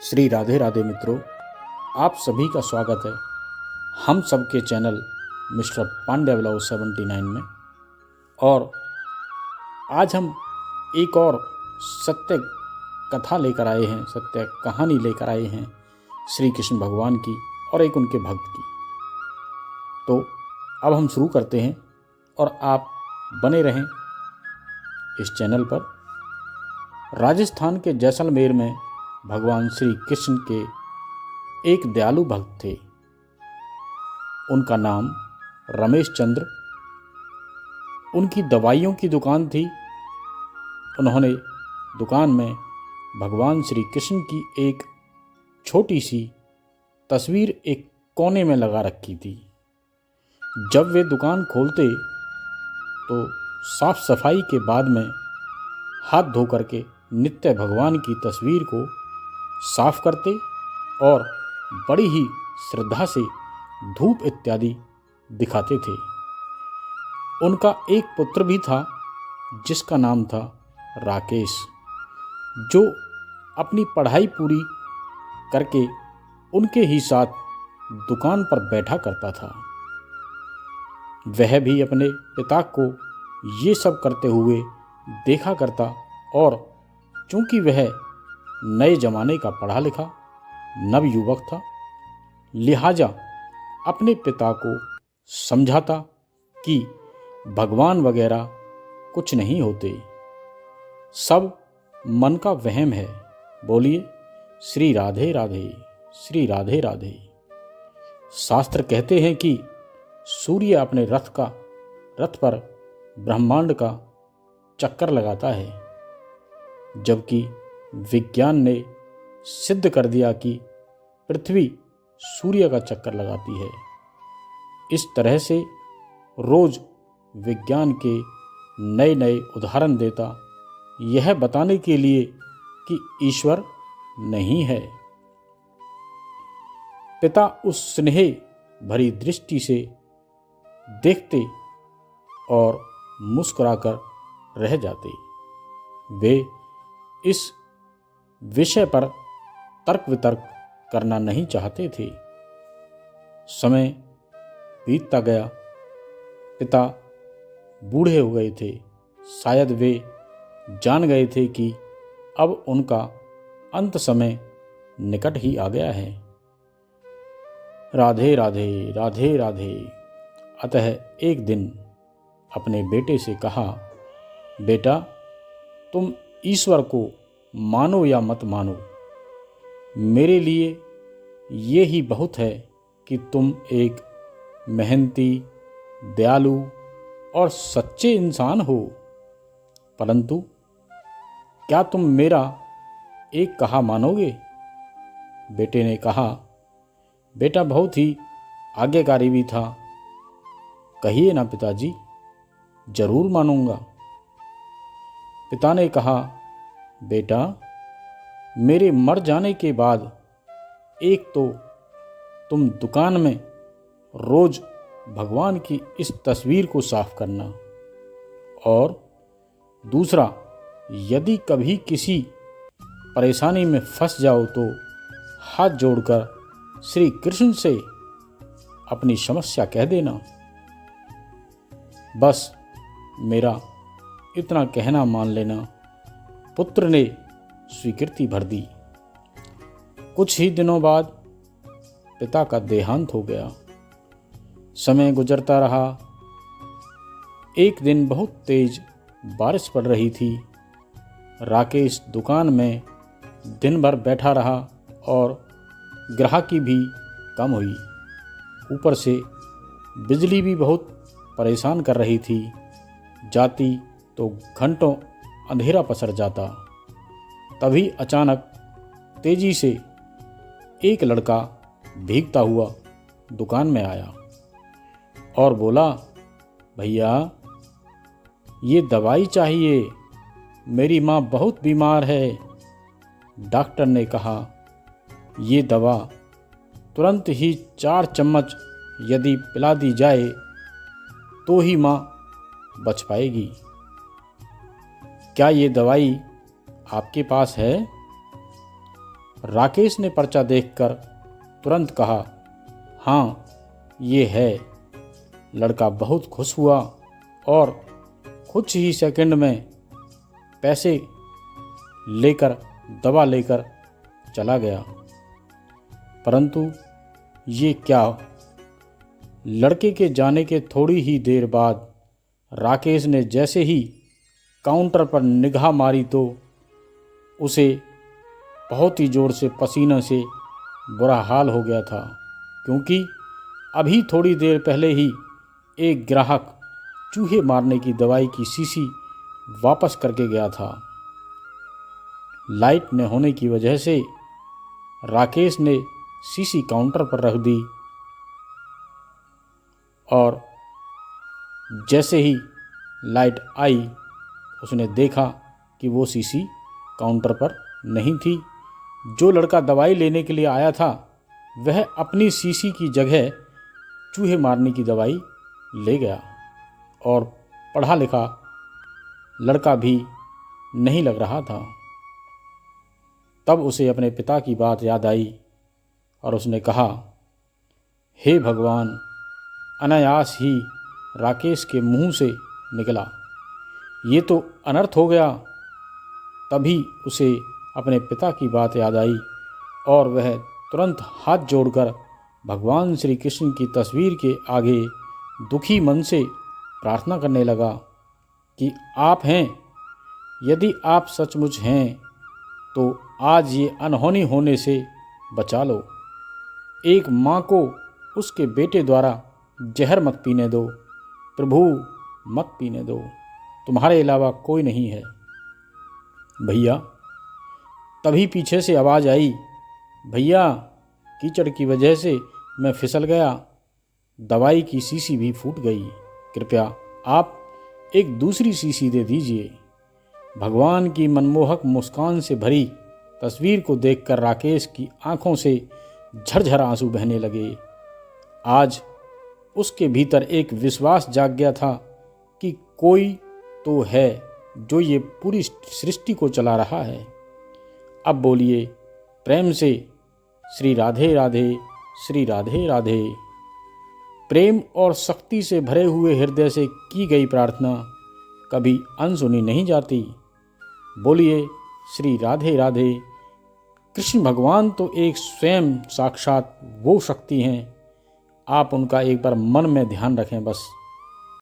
श्री राधे राधे मित्रों, आप सभी का स्वागत है हम सबके चैनल मिस्टर पांड्या ब्लॉग 79 में। और आज हम एक और सत्य कथा लेकर आए हैं, सत्य कहानी लेकर आए हैं श्री कृष्ण भगवान की और एक उनके भक्त की। तो अब हम शुरू करते हैं और आप बने रहें इस चैनल पर। राजस्थान के जैसलमेर में भगवान श्री कृष्ण के एक दयालु भक्त थे। उनका नाम रमेश चंद्र। उनकी दवाइयों की दुकान थी। उन्होंने दुकान में भगवान श्री कृष्ण की एक छोटी सी तस्वीर एक कोने में लगा रखी थी। जब वे दुकान खोलते तो साफ सफाई के बाद में हाथ धो करके नित्य भगवान की तस्वीर को साफ करते और बड़ी ही श्रद्धा से धूप इत्यादि दिखाते थे। उनका एक पुत्र भी था जिसका नाम था राकेश, जो अपनी पढ़ाई पूरी करके उनके ही साथ दुकान पर बैठा करता था। वह भी अपने पिता को ये सब करते हुए देखा करता और चूंकि वह नए जमाने का पढ़ा लिखा नवयुवक था, लिहाजा अपने पिता को समझाता कि भगवान वगैरह कुछ नहीं होते, सब मन का वहम है। बोलिए श्री राधे राधे, श्री राधे राधे। शास्त्र कहते हैं कि सूर्य अपने रथ पर ब्रह्मांड का चक्कर लगाता है, जबकि विज्ञान ने सिद्ध कर दिया कि पृथ्वी सूर्य का चक्कर लगाती है। इस तरह से रोज विज्ञान के नए नए उदाहरण देता, यह बताने के लिए कि ईश्वर नहीं है। पिता उस स्नेह भरी दृष्टि से देखते और मुस्कुराकर रह जाते। वे इस विषय पर तर्क वितर्क करना नहीं चाहते थे। समय बीतता गया। पिता बूढ़े हो गए थे। शायद वे जान गए थे कि अब उनका अंत समय निकट ही आ गया है। राधे राधे, राधे राधे। अतः एक दिन अपने बेटे से कहा, बेटा, तुम ईश्वर को मानो या मत मानो, मेरे लिए ये ही बहुत है कि तुम एक मेहनती, दयालु और सच्चे इंसान हो। परंतु क्या तुम मेरा एक कहा मानोगे? बेटे ने कहा, बेटा बहुत ही आज्ञाकारी भी था। कहिए ना पिताजी, जरूर मानूंगा। पिता ने कहा, बेटा, मेरे मर जाने के बाद एक तो तुम दुकान में रोज भगवान की इस तस्वीर को साफ करना, और दूसरा, यदि कभी किसी परेशानी में फंस जाओ तो हाथ जोड़कर श्री कृष्ण से अपनी समस्या कह देना। बस मेरा इतना कहना मान लेना। पुत्र ने स्वीकृति भर दी। कुछ ही दिनों बाद पिता का देहांत हो गया। समय गुजरता रहा। एक दिन बहुत तेज बारिश पड़ रही थी। राकेश दुकान में दिन भर बैठा रहा और ग्राहकी भी कम हुई। ऊपर से बिजली भी बहुत परेशान कर रही थी। जाती तो घंटों अंधेरा पसर जाता। तभी अचानक तेजी से एक लड़का भीगता हुआ दुकान में आया और बोला, भैया, ये दवाई चाहिए, मेरी माँ बहुत बीमार है। डॉक्टर ने कहा, ये दवा तुरंत ही 4 चम्मच यदि पिला दी जाए तो ही माँ बच पाएगी। क्या ये दवाई आपके पास है? राकेश ने पर्चा देखकर तुरंत कहा, हाँ ये है। लड़का बहुत खुश हुआ और कुछ ही सेकंड में पैसे लेकर दवा लेकर चला गया। परंतु ये क्या, लड़के के जाने के थोड़ी ही देर बाद राकेश ने जैसे ही काउंटर पर निगाह मारी तो उसे बहुत ही ज़ोर से पसीने से बुरा हाल हो गया था, क्योंकि अभी थोड़ी देर पहले ही एक ग्राहक चूहे मारने की दवाई की शीशी वापस करके गया था। लाइट न होने की वजह से राकेश ने शीशी काउंटर पर रख दी और जैसे ही लाइट आई उसने देखा कि वो शीशी काउंटर पर नहीं थी। जो लड़का दवाई लेने के लिए आया था वह अपनी शीशी की जगह चूहे मारने की दवाई ले गया और पढ़ा लिखा लड़का भी नहीं लग रहा था। तब उसे अपने पिता की बात याद आई और उसने कहा, हे भगवान, अनायास ही राकेश के मुंह से निकला, ये तो अनर्थ हो गया। तभी उसे अपने पिता की बात याद आई और वह तुरंत हाथ जोड़कर भगवान श्री कृष्ण की तस्वीर के आगे दुखी मन से प्रार्थना करने लगा कि आप हैं, यदि आप सचमुच हैं तो आज ये अनहोनी होने से बचा लो। एक माँ को उसके बेटे द्वारा जहर मत पीने दो, प्रभु मत पीने दो, तुम्हारे अलावा कोई नहीं है। भैया, तभी पीछे से आवाज़ आई, भैया कीचड़ की वजह से मैं फिसल गया, दवाई की शीशी भी फूट गई, कृपया आप एक दूसरी शीशी दे दीजिए। भगवान की मनमोहक मुस्कान से भरी तस्वीर को देखकर राकेश की आंखों से झरझर आंसू बहने लगे। आज उसके भीतर एक विश्वास जाग गया था कि कोई तो है जो ये पूरी सृष्टि को चला रहा है। अब बोलिए प्रेम से श्री राधे राधे, श्री राधे राधे। प्रेम और शक्ति से भरे हुए हृदय से की गई प्रार्थना कभी अनसुनी नहीं जाती। बोलिए श्री राधे राधे। कृष्ण भगवान तो एक स्वयं साक्षात वो शक्ति हैं, आप उनका एक बार मन में ध्यान रखें बस।